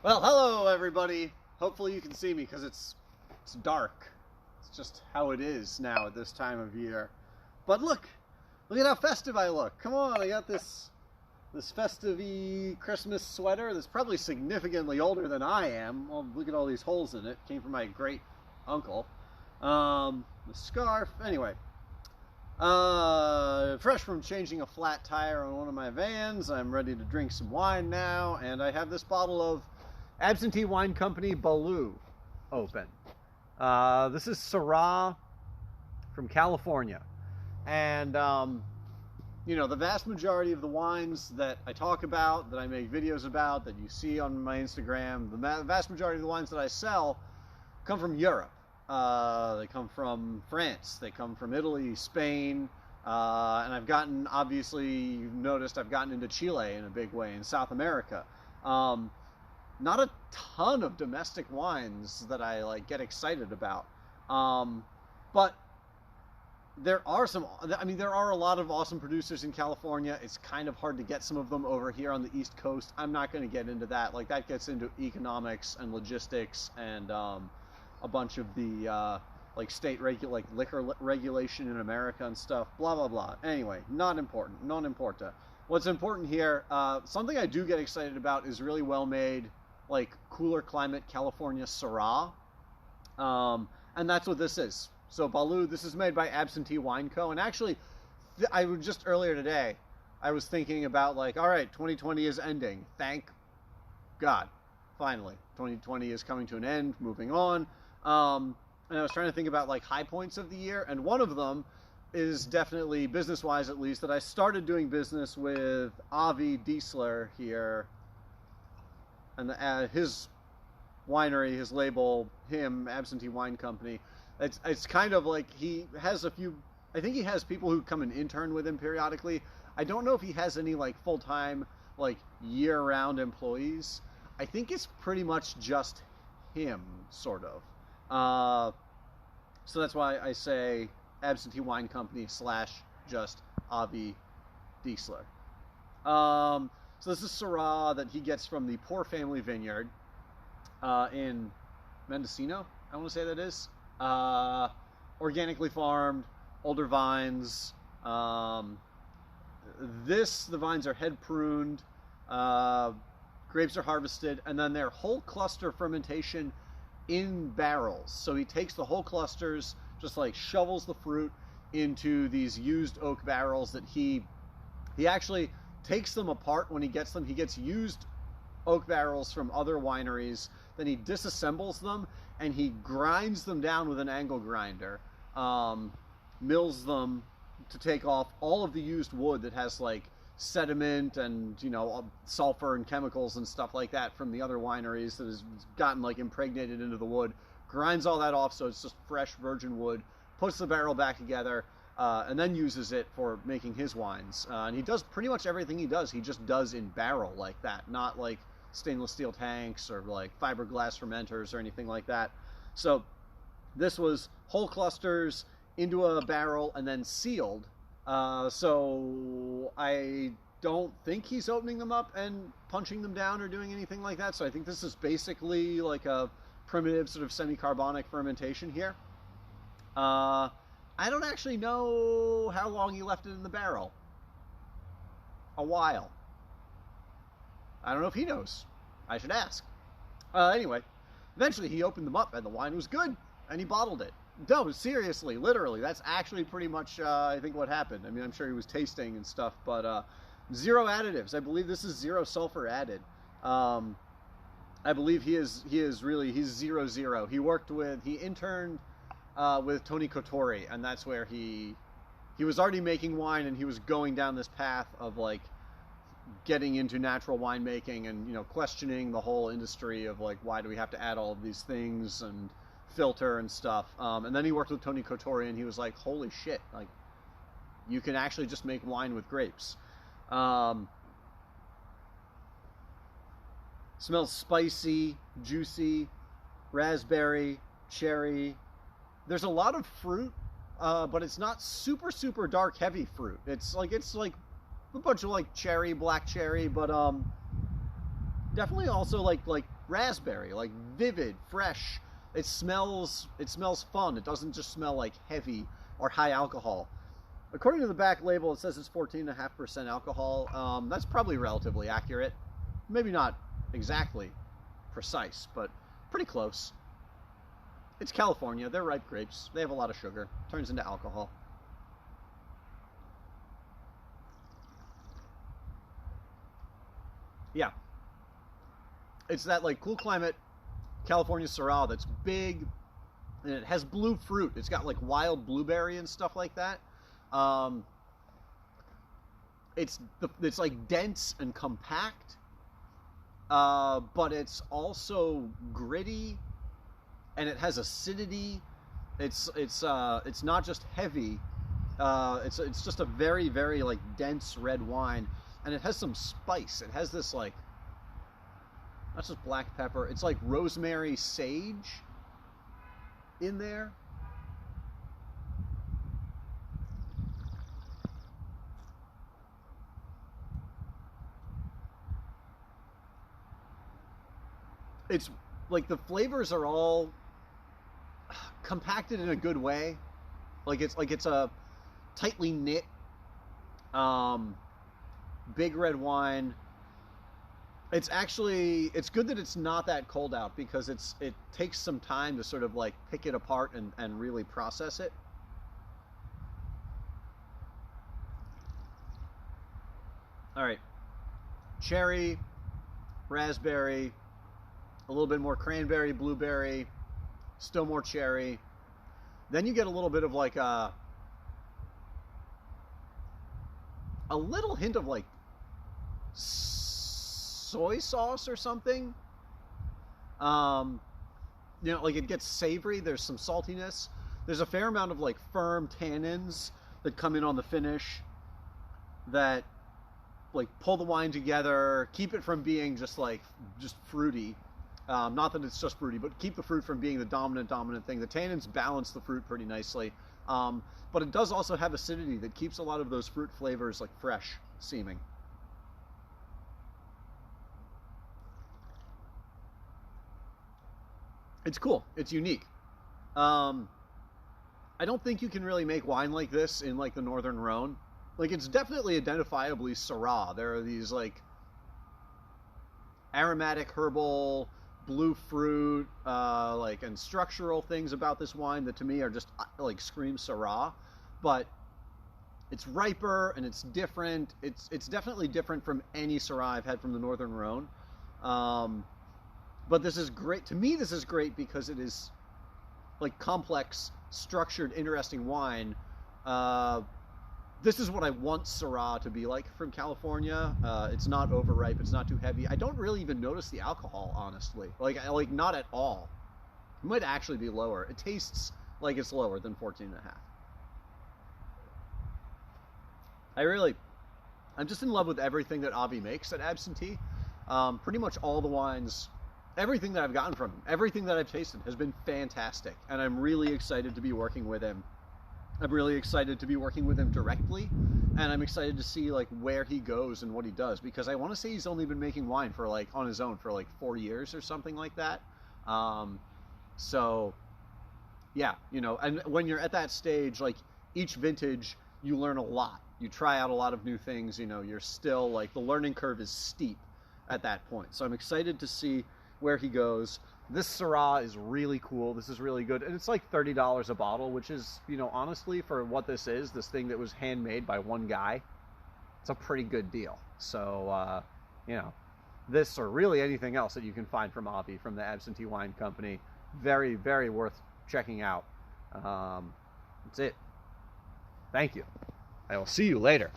Well, hello everybody. Hopefully you can see me because it's dark. It's just how it is now at this time of year. But look at how festive I look. Come on, I got this festive-y Christmas sweater that's probably significantly older than I am. Well, look at all these holes in it. Came from my great uncle. The scarf. Anyway, fresh from changing a flat tire on one of my vans. I'm ready to drink some wine now, and I have this bottle of Absentee Wine Company Balou open. This is Syrah from California. And, the vast majority of the wines that I talk about, that I make videos about, that you see on my Instagram, the vast majority of the wines that I sell come from Europe. They come from France, they come from Italy, Spain, and I've gotten, obviously, you've noticed I've gotten into Chile in a big way, in South America. Not a ton of domestic wines that I get excited about, but there are a lot of awesome producers in California. It's kind of hard to get some of them over here on the East Coast. I'm not going to get into that. That gets into economics and logistics and a bunch of the state liquor regulation in America and stuff. Blah blah blah. Anyway, not important. Non importa. What's important here? Something I do get excited about is really well made, cooler climate California Syrah, and that's what this is. So Balou, this is made by Absentee Wine Co. And actually, I was just earlier today, I was thinking about all right, 2020 is ending. Thank God, finally, 2020 is coming to an end. Moving on, and I was trying to think about high points of the year, and one of them is definitely business-wise, at least, that I started doing business with Avi Diexler here, and his winery, his label, Absentee Wine Company. It's kind of he has a few. I think he has people who come and intern with him periodically. I don't know if he has any full-time year-round employees. I think it's pretty much just him, sort of. So that's why I say Absentee Wine Company / just Avi Diexler. So this is Syrah that he gets from the Poor Family Vineyard in Mendocino, I want to say that is. Organically farmed, older vines. The vines are head pruned, grapes are harvested, and then they're whole cluster fermentation in barrels. So he takes the whole clusters, just shovels the fruit into these used oak barrels that he actually takes them apart when he gets them. He gets used oak barrels from other wineries, then he disassembles them and he grinds them down with an angle grinder, mills them to take off all of the used wood that has sediment and sulfur and chemicals and stuff like that from the other wineries that has gotten impregnated into the wood, grinds all that off so it's just fresh virgin wood, puts the barrel back together, and then uses it for making his wines. And he does pretty much everything he just does in barrel like that, not stainless steel tanks or fiberglass fermenters or anything like that. So this was whole clusters into a barrel and then sealed. So I don't think he's opening them up and punching them down or doing anything like that. So I think this is basically a primitive sort of semi-carbonic fermentation here. I don't actually know how long he left it in the barrel. A while. I don't know if he knows. I should ask. Anyway, eventually he opened them up and the wine was good and he bottled it. No, seriously, literally. That's actually pretty much, I think, what happened. I mean, I'm sure he was tasting and stuff, but zero additives. I believe this is zero sulfur added. I believe he's 0-0. He interned with Tony Cotori, and that's where he was already making wine and he was going down this path of getting into natural winemaking and questioning the whole industry of why do we have to add all of these things and filter and stuff, and then he worked with Tony Cotori and he was holy shit, you can actually just make wine with grapes. Smells spicy, juicy, raspberry, cherry. There's a lot of fruit, but it's not super dark heavy fruit. It's a bunch of cherry, black cherry, but Definitely also like raspberry, like vivid, fresh. It smells fun. It doesn't just smell like heavy or high alcohol. According to the back label, it says it's 14.5% alcohol. That's probably relatively accurate. Maybe not exactly precise, but pretty close. It's California. They're ripe grapes. They have a lot of sugar. Turns into alcohol. Yeah. It's that like cool climate California Syrah that's big, and it has blue fruit. It's got like wild blueberry and stuff like that. Um, it's like dense and compact, but it's also gritty, and it has acidity. It's not just heavy. It's just a very like dense red wine, and it has some spice. It has this like, not just black pepper. It's like rosemary, sage in there. It's like the flavors are all compacted in a good way. Like it's a tightly knit, um, big red wine. It's good that it's not that cold out, because it takes some time to sort of like pick it apart and really process it. All right, cherry, raspberry, a little bit more cranberry, blueberry, still more cherry. Then you get a little bit of like a little hint of like soy sauce or something. Um, like it gets savory. There's some saltiness. There's a fair amount of like firm tannins that come in on the finish that like pull the wine together, keep it from being just fruity. Not that it's just fruity, but keep the fruit from being the dominant thing. The tannins balance the fruit pretty nicely, but it does also have acidity that keeps a lot of those fruit flavors like fresh seeming. It's cool. It's unique. Um, I don't think you can really make wine like this in like the Northern Rhone. Like it's definitely identifiably Syrah. There are these like aromatic herbal blue fruit like and structural things about this wine that to me are just like scream Syrah, but it's riper and it's different. It's definitely different from any Syrah I've had from the Northern Rhone. Um, but this is great to me. This is great because it is like complex, structured, interesting wine. Uh, this is what I want Syrah to be like from California. It's not overripe. It's not too heavy. I don't really even notice the alcohol, honestly. Like not at all. It might actually be lower. It tastes like it's lower than 14.5. I'm just in love with everything that Avi makes at Absentee. Pretty much all the wines, everything that I've gotten from him, everything that I've tasted has been fantastic. And I'm really excited to be working with him. I'm really excited to be working with him directly, and I'm excited to see like where he goes and what he does, because I want to say he's only been making wine for like on his own for like 4 years or something like that. Um, so yeah, and when you're at that stage, like each vintage, you learn a lot. You try out a lot of new things. You're still like the learning curve is steep at that point. So I'm excited to see where he goes. This Syrah is really cool. This is really good. And it's like $30 a bottle, which is, honestly, for what this is, this thing that was handmade by one guy, it's a pretty good deal. So, this or really anything else that you can find from Avi, from the Absentee Wine Company, very, very worth checking out. That's it. Thank you. I will see you later.